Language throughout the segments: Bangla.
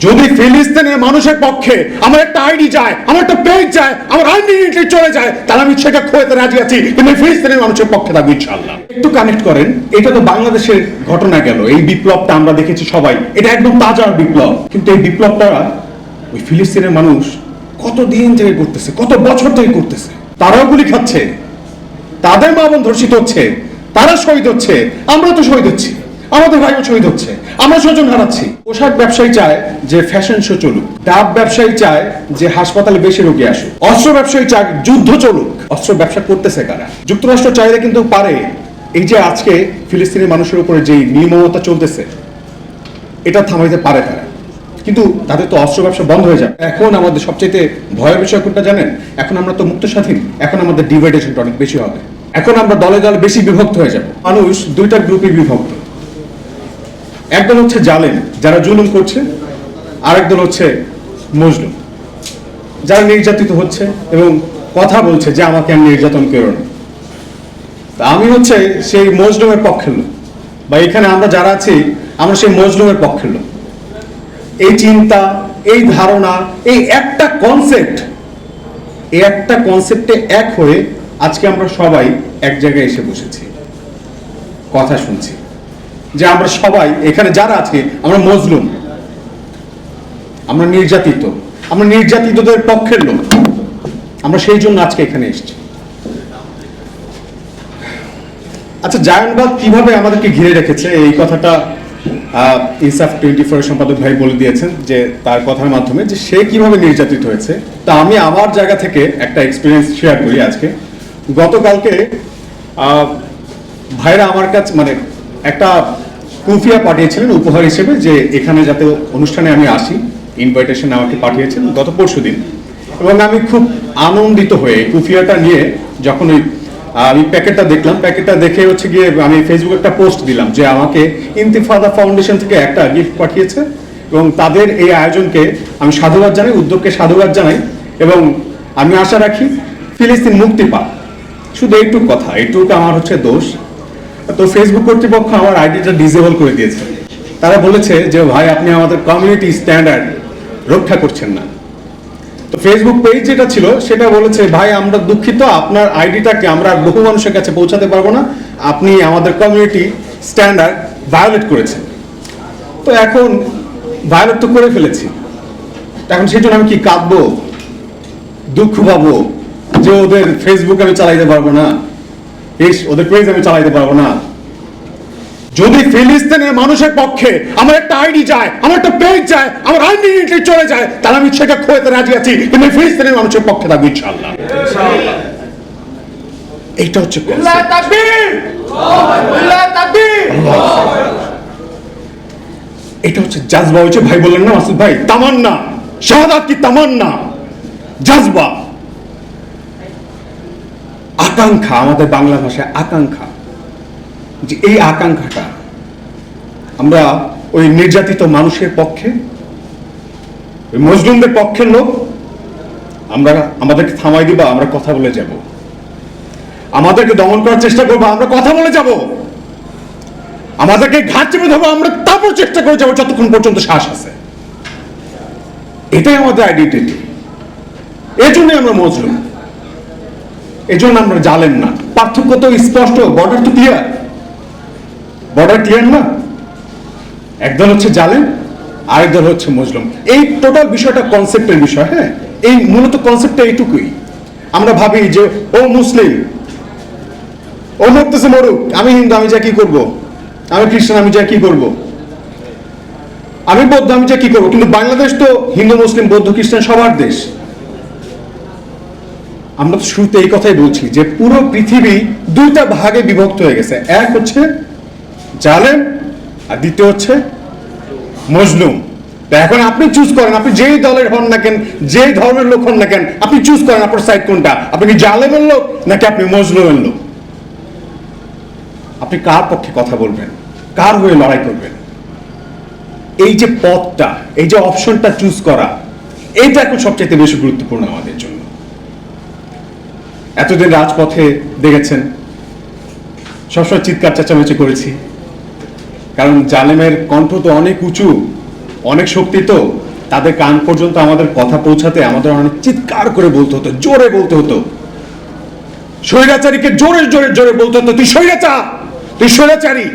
যদি ফিলিস্তিনের মানুষের পক্ষে আমার একটা আইডি যায়, আমার একটা পেজ যায়, আমার আইডেন্টিটি চলে যায়, তাহলে আমি সেটা খোয়াতে রাজি আছি, কিন্তু ফিলিস্তিনের মানুষের পক্ষে থাকবো ইনশাআল্লাহ। একটু কানেক্ট করেন, এটা তো বাংলাদেশের ঘটনা গেল, এই বিপ্লবটা আমরা দেখেছি সবাই, এটা একদম তাজা বিপ্লব, কিন্তু এই বিপ্লবটা ওই ফিলিস্তিনের মানুষ কতদিন থেকে করতেছে, কত বছর থেকে করতেছে। তারাও গুলি খাচ্ছে, তাদের মা বোন ধর্ষিত হচ্ছে, তারা শহীদ হচ্ছে, আমরা তো শহীদ হচ্ছি, আমাদের ভাইও শহীদ হচ্ছে, আমরা স্বজন হারাচ্ছি। পোশাক ব্যবসায়ী চায় যে ফ্যাশন শো চলুক, ডাব ব্যবসায়ী চায় যে হাসপাতালে বেশি রোগী আসুক, অস্ত্র ব্যবসায়ী চায় যুদ্ধ চলুক। অস্ত্র ব্যবসা করতেছে কারা? যুক্তরাষ্ট্র চাইলে কিন্তু পারে এই যে আজকে ফিলিস্তিনি মানুষের উপরে যে নির্মমতা চলতেছে, এটা থামাইতে পারে তারা, কিন্তু তাদের তো অস্ত্র ব্যবসা বন্ধ হয়ে যায়। এখন আমাদের সবচেয়ে ভয়ের বিষয় কোনটা জানেন? এখন আমরা তো মুক্ত স্বাধীন, এখন আমাদের ডিভাইডেশনটা অনেক বেশি হবে, এখন আমরা দলে দলে বেশি বিভক্ত হয়ে যাব। মানুষ দুইটা গ্রুপে বিভক্ত, একদল হচ্ছে জালেম যারা জুলুম করছে, আরেকদল হচ্ছে মজলুম যারা নির্যাতিত হচ্ছে এবং কথা বলছে যে আমাকে আর নির্যাতন করো না। আমি হচ্ছে সেই মজলুমের পক্ষের লোক, বা এখানে আমরা যারা আছি আমরা সেই মজলুমের পক্ষের লোক। এই চিন্তা, এই ধারণা, এই একটা কনসেপ্টে এক হয়ে আজকে আমরা সবাই এক জায়গায় এসে বসেছি, কথা শুনছি যে আমরা সবাই এখানে যারা আছি আমরা মজলুম, আমরা নির্যাতিত, আমরা নির্যাতিতদের পক্ষের লোক, আমরা সেই জন্য আজকে এখানে এসেছি। আচ্ছা, জায়নবাদ কিভাবে আমাদেরকে ঘিরে রেখেছে এই কথাটা ইনসাফ 24 এর সম্পাদক ভাই বলে দিয়েছেন, যে তার কথার মাধ্যমে যে সে কিভাবে নির্যাতিত হয়েছে। তা আমি আমার জায়গা থেকে একটা এক্সপিরিয়েন্স শেয়ার করি আজকে। গতকালকে ভাইরা আমার কাছে মানে একটা কুফিয়া পাঠিয়েছিলেন উপহার হিসেবে, যে এখানে যাতে অনুষ্ঠানে আমি আসি, ইনভাইটেশন আমাকে পাঠিয়েছেন গত পরশুদিন, এবং আমি খুব আনন্দিত হয়ে কুফিয়াটা নিয়ে যখন আমি প্যাকেটটা দেখলাম, প্যাকেটটা দেখে হচ্ছে গিয়ে আমি ফেসবুকে একটা পোস্ট দিলাম যে আমাকে ইন্তিফাদা ফাউন্ডেশন থেকে একটা গিফট পাঠিয়েছে, এবং তাদের এই আয়োজনকে আমি সাধুবাদ জানাই, উদ্যোগকে সাধুবাদ জানাই, এবং আমি আশা রাখি ফিলিস্তিন মুক্তি পাক। শুধু এইটুকু কথা, এইটুকু আমার হচ্ছে দোষ। তো ফেসবুক কর্তৃপক্ষ আমার আইডিটা ডিসেবল করে দিয়েছে। তারা বলেছে যে ভাই আপনি আমাদের কমিউনিটি স্ট্যান্ডার্ড রক্ষা করছেন না। তো ফেসবুক পেজ যেটা ছিল সেটা বলেছে ভাই আমরা দুঃখিত, আপনার আইডিটাকে আমরা বহু মানুষের কাছে পৌঁছাতে পারবো না, আপনি আমাদের কমিউনিটি স্ট্যান্ডার্ড ভায়োলেট করেছেন। তো এখন ভায়োলেট তো করে ফেলেছি, এখন সেই জন্য আমি কি কাঁদবো, দুঃখ পাবো যে ওদের ফেসবুক আমি চালাইতে পারবো না, ওদের পেজ আমি চালাইতে পারবো না? যদি ফিলিস্তিনের মানুষের পক্ষে আমার একটা আইডি যায়, আমার একটা পেজ যায়, আমার আইডেন্টিটি চলে যায়, তাহলে আমি সেটা খোয়াতে রাজি আছি, কিন্তু ফিলিস্তিনের মানুষের পক্ষে থাকবো ইনশাআল্লাহ। এইটা হচ্ছে এটা হচ্ছে জাজবা। হচ্ছে ভাই বললেন না মাসুদ ভাই, তামান্না, শাহাদাত কি তামান্না, জাজবা, আকাঙ্ক্ষা, আমাদের বাংলা ভাষায় আকাঙ্ক্ষা, যে এই আকাঙ্ক্ষাটা আমরা ওই নির্যাতিত মানুষের পক্ষে, ওই মজলুমদের পক্ষের লোক, আমরা আমাদেরকে থামাই দিবা, আমরা কথা বলে যাব, আমাদেরকে দমন করার চেষ্টা করবো, আমরা কথা বলে যাব, আমাদেরকে ঘাট চেপে ধরবো, আমরা তারপর চেষ্টা করে যাবো যতক্ষণ পর্যন্ত শ্বাস আছে। এটাই আমাদের আইডেন্টিটি, এই জন্যই আমরা মজলুম, এই জন্য আমরা জালেম না। পার্থক্য তো স্পষ্ট, বর্ডার তো ক্লিয়ার, বর্ডার ক্লিয়ার না? একদল হচ্ছে জালেম, আরেকদল হচ্ছে মজলুম। এই টোটাল বিষয়টা কনসেপ্টের বিষয়। হ্যাঁ, এই মূলত কনসেপ্টটা এইটুকুই। আমরা ভাবি যে ও মুসলিম, ও মরতেছে মরুক, আমি হিন্দু, আমি যা কি করব, আমি খ্রিস্টান, আমি যা কি করব, আমি বৌদ্ধ, আমি যা কি করব। কিন্তু বাংলাদেশ তো হিন্দু মুসলিম বৌদ্ধ খ্রিস্টান সবার দেশ। আমরা তো শুরুতে এই কথাই বলছি যে পুরো পৃথিবী দুইটা ভাগে বিভক্ত হয়ে গেছে, এক হচ্ছে জালেম আর দ্বিতীয় হচ্ছে মজলুম। এখন আপনি চুজ করেন, আপনি যেই দলের হন না কেন, যেই ধর্মের লোক হন না কেন, আপনি চুজ করেন আপনার সাইড কোনটা। আপনি কি জালেমের লোক নাকি আপনি মজলুমের লোক? আপনি কার পক্ষে কথা বলবেন, কার হয়ে লড়াই করবেন? এই যে পথটা, এই যে অপশনটা চুজ করা, এইটা এখন সবচেয়ে বেশি গুরুত্বপূর্ণ আমাদের জন্য। এতদিন রাজপথে দেখেছেন সবসময় চিৎকার চেঁচামেচি করেছি, কারণ জালেমের কণ্ঠ তো অনেক উঁচু, অনেক শক্তি, তো তাদের কান পর্যন্ত আমাদের কথা পৌঁছাতে আমাদের অনেক চিৎকার করে বলতে হতো, জোরে বলতে হতো। স্বৈরাচারীকে জোরে জোরে জোরে বলতে হতো, তুই স্বৈরাচার, তুই স্বৈরাচারী।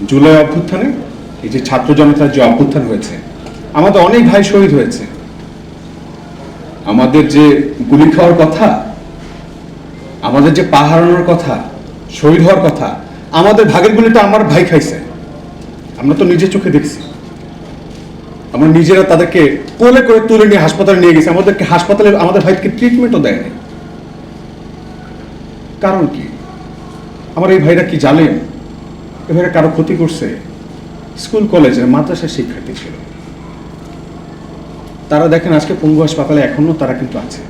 জুলাই অভ্যুত্থানে এই যে ছাত্র জনতার যে অভ্যুত্থান হয়েছে, আমাদের অনেক ভাই শহীদ হয়েছে। আমাদের যে গুলি খাওয়ার কথা, আমাদের যে পা হারানোর কথা, শহীদ হওয়ার কথা, আমাদের ভাগের গুলিটা আমার ভাই খাইছে। আমরা তো নিজের চোখে দেখছি। আমরা নিজেরা তাদেরকে কোলে করে তুলে নিয়ে হাসপাতালে নিয়ে গেছি। আমাদেরকে হাসপাতালে আমাদের ভাইকে ট্রিটমেন্টও দেয় নাই। কারণ কি? আমার এই ভাইরা কি জানেন? এ ভাইরা কারো ক্ষতি করছে? স্কুল কলেজের মাদ্রাসার শিক্ষার্থী ছিল। তারা দেখেন আজকে পঙ্গু হাসপাতালে এখনো তারা কিন্তু আছে।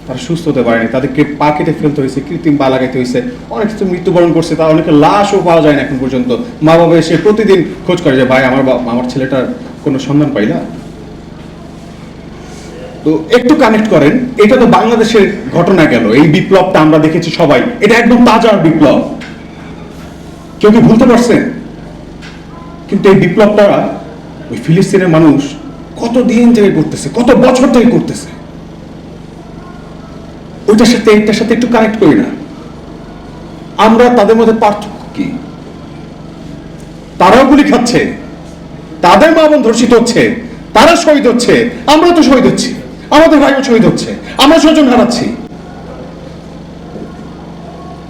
তারা সুস্থ হতে পারেনি, তাদেরকে পা কেটে ফেলতে হয়েছে, কৃত্রিম পা লাগাইতে হয়েছে, অনেক কিছু মৃত্যুবরণ করছে। তার অনেকে লাশও পাওয়া যায় না এখন পর্যন্ত। মা বাবা এসে প্রতিদিন খোঁজ করে যে ভাই আমার ছেলেটার কোনো সন্ধান পাইলা। তো একটু কানেক্ট করেন, এটা তো বাংলাদেশের ঘটনা গেল। এই বিপ্লবটা আমরা দেখেছি সবাই, এটা একদম তাজা বিপ্লব। কেউ কি ভুলতে পারছেন? কিন্তু এই বিপ্লবটা ওই ফিলিস্তিনের মানুষ কতদিন থেকে করতেছে, কত বছর থেকে করতেছে। ওইটার সাথে এইটার সাথে একটু কানেক্ট করি না। আমরা তাদের মধ্যে পার্থক্য কি? তারাও গুলি খাচ্ছে, তাদের মা বোন ধর্ষিত হচ্ছে, তারা শহীদ হচ্ছে, আমরা তো শহীদ হচ্ছি, আমাদের ভাইও শহীদ হচ্ছে, আমরা স্বজন হারাচ্ছি।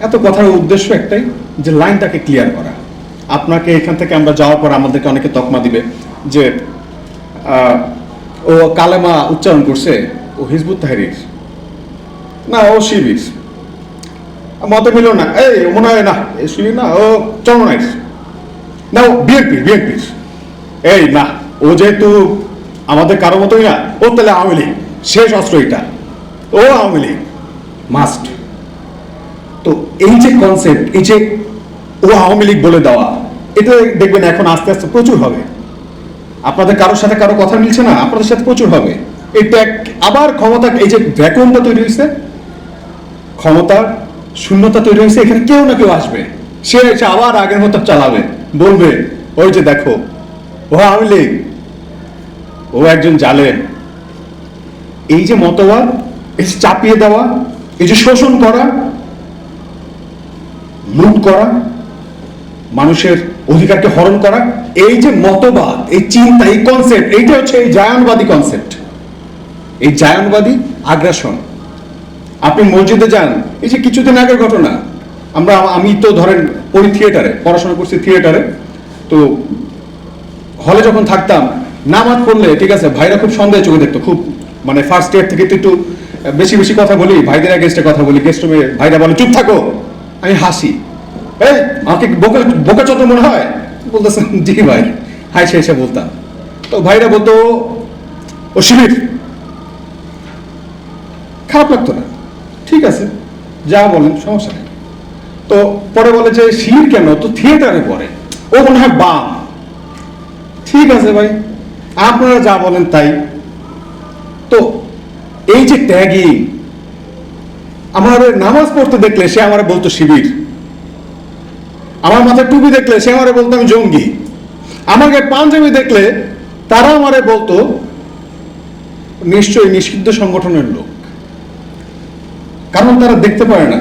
এত কথার উদ্দেশ্য একটাই, যে লাইনটাকে ক্লিয়ার করা। আপনাকে এখান থেকে আমরা যাওয়ার পর আমাদেরকে অনেকে তকমা দিবে যে ও কালেমা উচ্চারণ করছে, ও হিজবুত তাহরির না, ও শিবির, মতে মিল না, এই মনে হয় না শিবির না, ও চরমনাইশ না, ও বিএনপির এই না, ও যেহেতু আমাদের কারো মতোই না, ও তাহলে আওয়ামী লীগ, শেষ অস্ত্র এটা, ও আওয়ামী লীগ মাস্ট। তো এই যে কনসেপ্ট, এই যে ও আওয়ামী লীগ বলে দেওয়া, এটা দেখবেন এখন আস্তে আস্তে প্রচুর হবে। আপনাদের কারোর সাথে কারো কথা মিলছে না, আপনাদের সাথে প্রচুর হবে। এটা আবার ক্ষমতা, এই যে ভ্যাকুয়ামটা তৈরি হয়েছে, ক্ষমতার শূন্যতা তৈরি হয়েছে, এখানে কেউ না কেউ আসবে, সে এসে আবার আগের মতো চালাবে, বলবে ওই যে দেখো ও আওয়ামী লীগ, ও একজন জালেম। এই যে মতবাদ, এই যে চাপিয়ে দেওয়া, এই যে শোষণ করা, লুট করা, মানুষের অধিকারকে হরণ করা, এই যে মতবাদ, এই চিন্তা, এই কনসেপ্ট, এইটা হচ্ছে এই জায়নবাদী কনসেপ্ট, এই জায়নবাদী আগ্রাসন। আপনি মসজিদে যান, এই যে কিছুদিন আগের ঘটনা, আমি তো ধরেন পড়ি থিয়েটারে, পড়াশোনা করছি থিয়েটারে, তো হলে যখন থাকতাম নামাজ পড়লে ঠিক আছে ভাইরা খুব সন্দেহ চোখে দেখতো, খুব মানে ফার্স্ট ইয়ার থেকে তো একটু বেশি বেশি কথা বলি, ভাইদের এগেইনস্টে কথা বলি, গেস্ট রুমে ভাইরা বলে চুপ থাকো, আমি হাসি, এই আমাকে বোকা চত মনে হয়, বলতেছেন জি ভাই, হাই সে এসে বলতাম। তো ভাইরা বলতো ও শিবির, খারাপ লাগতো না, ঠিক আছে যা বলেন সমস্যা নেই। তো পরে বলে যে শিবির কেন, তো থিয়েটারে পড়ে, ও মনে হয় বাম, ঠিক আছে ভাই আপনারা যা বলেন তাই। তো এই যে ট্যাগিং, আমার নামাজ পড়তে দেখলে সে আমার বলতো শিবির, আমার মাথায় টুপি দেখলে সে আমারে বলতো আমি জঙ্গি, আমাকে পাঞ্জাবি দেখলে তারা আমারে বলতো নিশ্চয়ই নিষিদ্ধ সংগঠনের লোক। কারণ তারা দেখতে পারে না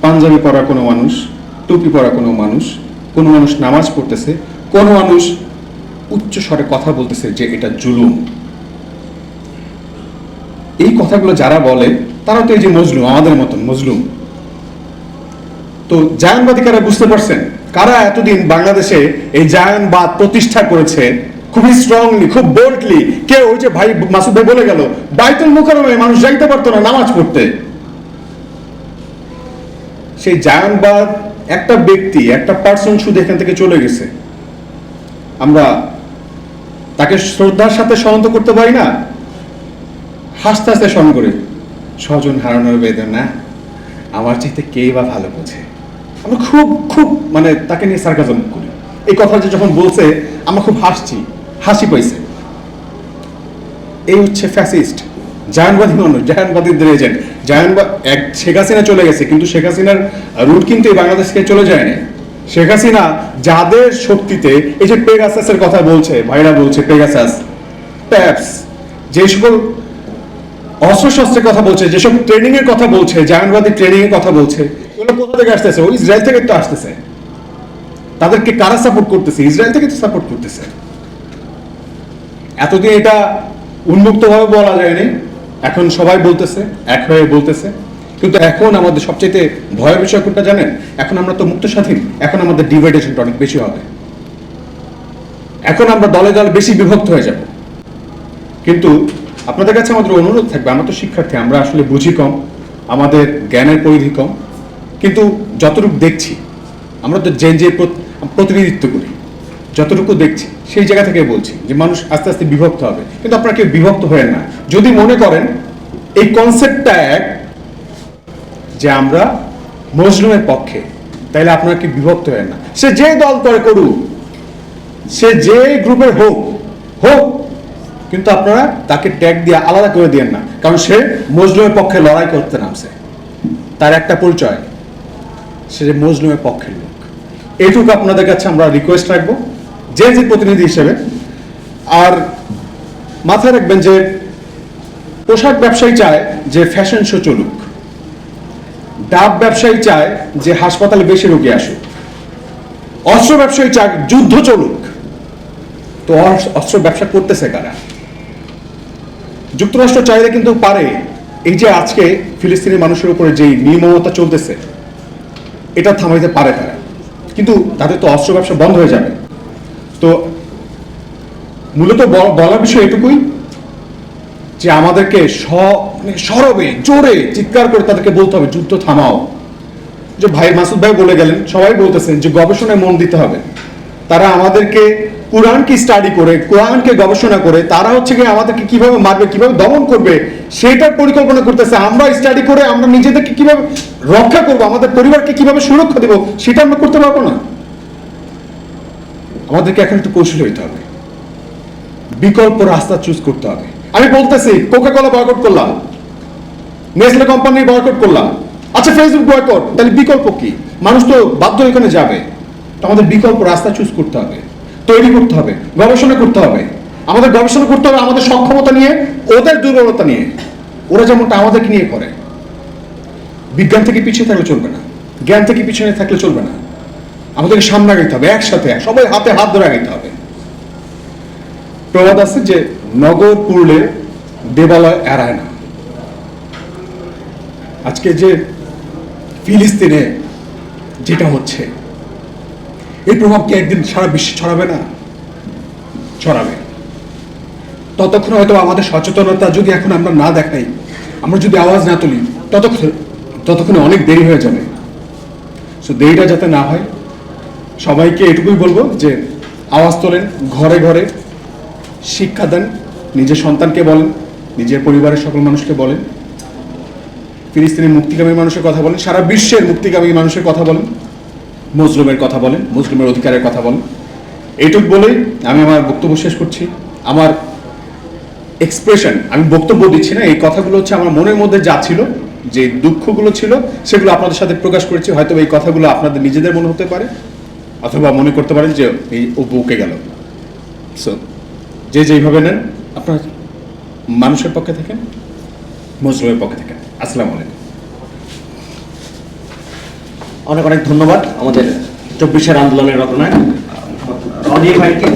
পাঞ্জাবি পরা কোনো মানুষ, টুপি পরা কোনো মানুষ নামাজ পড়তেছে, কোনো মানুষ উচ্চ স্বরে কথা বলতেছে যে এটা জুলুম। এই কথাগুলো যারা বলে তারা তো এই যে মজলুম, আমাদের মতন মজলুম। তো জায়নবাদী কারা বুঝতে পারছেন? কারা এতদিন বাংলাদেশে এই জায়নবাদ প্রতিষ্ঠা করেছে খুবই স্ট্রংলি, খুব বোল্ডলি। কেউ ওই যে ভাই মাসুদ ভাই বলে গেল, বাইতুল মুকাররমে মানুষ যাইতে পারতো না নামাজ পড়তে। সেই জায়নবাদ একটা ব্যক্তি, একটা পার্সন শুধু এখান থেকে চলে গেছে, আমরা তাকে শ্রদ্ধার সাথে স্মরণ তো করতে পারি না, হাসতে হাসতে স্মরণ করি, স্বজন হারানোর বেদনা আমার চাইতে কেই বা ভালো বোঝে। আমরা খুব খুব মানে তাকে নিয়ে সার্কাজম করি। এই কথাটা যখন বলছে আমরা খুব হাসি পাইছে। এই হচ্ছে ফ্যাসিস্ট, জায়নবাদী মানুষ, জায়নবাদীদের এজেন্ট। শেখ হাসিনা চলে গেছে, কিন্তু শেখ হাসিনার রুট কিন্তু এই বাংলাদেশ থেকে চলে যায় না। শেখ হাসিনা যাদের শক্তিতে এই যে পেগাসাসের কথা বলছে, ভাইরা বলছে পেগাসাস, প্যাপস, যে সকল অস্ত্রশস্ত্রের কথা বলছে, যেসব ট্রেনিং এর কথা বলছে, জায়নবাদী ট্রেনিং এর কথা বলছে, এগুলো কোথা থেকে আসতেছে? ওই ইসরায়েল থেকে তো আসতেছে। তাদেরকে কারা সাপোর্ট করতেছে? ইসরায়েল থেকে তো সাপোর্ট করতেছে। এতদিন এটা উন্মুক্তভাবে বলা যায়নি, এখন সবাই বলতেছে, এক হয়ে বলতেছে। কিন্তু এখন আমাদের সবচেয়ে ভয়ের বিষয় কোনটা জানেন? এখন আমরা তো মুক্ত স্বাধীন, এখন আমাদের ডিভাইডেশনটা অনেক বেশি হবে। এখন আমরা দলে দলে বেশি বিভক্ত হয়ে যাব। কিন্তু আপনাদের কাছে আমাদের অনুরোধ থাকবে, আমরা তো শিক্ষার্থী, আমরা আসলে বুঝি কম, আমাদের জ্ঞানের পরিধি কম, কিন্তু যতটুকু দেখছি, আমরা তো যে প্রতিনিধিত্ব করি, যতটুকু দেখছি সেই জায়গা থেকে বলছি যে মানুষ আস্তে আস্তে বিভক্ত হবে। কিন্তু আপনারা কেউ বিভক্ত হয়ে না। যদি মনে করেন এই কনসেপ্টটা এক, যে আমরা মজলুমের পক্ষে, তাইলে আপনারা কি বিভক্ত হয়ে না। সে যে দল করে করুক, সে যে গ্রুপের হোক হোক, কিন্তু আপনারা তাকে ট্যাগ দিয়ে আলাদা করে দিয়েন না, কারণ সে মজলুমের পক্ষে লড়াই করতে নামছে। তার একটা পরিচয়, সে যে মজলুমের পক্ষের লোক। এইটুকু আপনাদের কাছে আমরা রিকোয়েস্ট রাখবো যে প্রতিনিধি হিসেবে। আর মাথায় রাখবেন যে পোশাক ব্যবসায়ী চায় যে ফ্যাশন শো চলুক, ডাব ব্যবসায়ী চায় যে হাসপাতালে বেশি রোগী আসুক, অস্ত্র ব্যবসায়ী চায় যুদ্ধ চলুক। তো অস্ত্র ব্যবসা করতেছে কারা? যুক্তরাষ্ট্র চাইলে কিন্তু পারে এই যে আজকে ফিলিস্তিনি মানুষের উপরে যে নির্মমতা চলতেছে, এটা থামাইতে পারে তারা, কিন্তু তাদের তো অস্ত্র ব্যবসা বন্ধ হয়ে যাবে। তো মূলত বলার বিষয় এটুকুই যে আমাদেরকে সরবে জোরে চিৎকার করে তাদেরকে বলতে হবে যুদ্ধ থামাও। যে ভাই মাসুদ ভাই বলে গেলেন, সবাই বলতেছেন যে গবেষণায় মন দিতে হবে। তারা আমাদেরকে কোরআনকে স্টাডি করে, কোরআনকে গবেষণা করে তারা হচ্ছে কি আমাদেরকে কিভাবে মারবে, কিভাবে দমন করবে সেটার পরিকল্পনা করতেছে। আমরা স্টাডি করে আমরা নিজেদেরকে কিভাবে রক্ষা করব, আমাদের পরিবারকে কিভাবে সুরক্ষা দেব, সেটা আমরা করতে পারবো না। আমাদেরকে এখন একটু কৌশলী হইতে হবে, বিকল্প রাস্তা চুজ করতে হবে। আমি বলতেছি কোকা কোলা বয়কট করলাম, নেসলে কোম্পানি বয়কট করলাম, আচ্ছা ফেসবুক বয়কট, তাহলে বিকল্প কি? মানুষ তো বাধ্য এখানে যাবে। আমাদের বিকল্প রাস্তা চুজ করতে হবে, তৈরি করতে হবে, গবেষণা করতে হবে। আমাদের গবেষণা করতে হবে আমাদের সক্ষমতা নিয়ে, ওদের দুর্বলতা নিয়ে। ওরা যেমনটা আমাদেরকে নিয়ে করে। বিজ্ঞান থেকে পিছিয়ে থাকলে চলবে না, জ্ঞান থেকে পিছনে থাকলে চলবে না। আমাদেরকে সামনে আগাইতে হবে, একসাথে সবাই হাতে হাত ধরে আগাইতে হবে। প্রবাদ আছে যে নগর পুরলে দেবালয় এড়ায় না। আজকে যে ফিলিস্তিনে যেটা হচ্ছে, এই প্রভাব কি একদিন সারা বিশ্বে ছড়াবে না? ছড়াবে। ততক্ষণ হয়তো আমাদের সচেতনতা যদি এখন আমরা না দেখাই, আমরা যদি আওয়াজ না তুলি, ততক্ষণে অনেক দেরি হয়ে যাবে। সো দেরিটা যাতে না হয়, সবাইকে এটুকুই বলবো যে আওয়াজ তোলেন, ঘরে ঘরে শিক্ষা দেন, নিজের সন্তানকে বলেন, নিজের পরিবারের সকল মানুষকে বলেন, ফিলিস্তিনের মুক্তিকামী মানুষের কথা বলেন, সারা বিশ্বের মুক্তিকামী মানুষের কথা বলেন, মজলুমের কথা বলেন, মুসলিমের অধিকারের কথা বলেন। এইটুকু বলেই আমি আমার বক্তব্য শেষ করছি। আমার এক্সপ্রেশন, আমি বক্তব্য দিচ্ছি না, এই কথাগুলো হচ্ছে আমার মনের মধ্যে যা ছিল, যে দুঃখগুলো ছিল সেগুলো আপনাদের সাথে প্রকাশ করেছি। হয়তো এই কথাগুলো আপনাদের নিজেদের মনে হতে পারে, অথবা মনে করতে পারেন যে এই ও বউকে গেল। সো যে যেইভাবে নেন, আপনার মানুষের পক্ষে থাকেন, মজলুমের পক্ষে থাকেন। আসসালামু আলাইকুম। অনেক অনেক ধন্যবাদ আমাদের 24-এর আন্দোলনের রত্নায়ক রনি ভাইকে।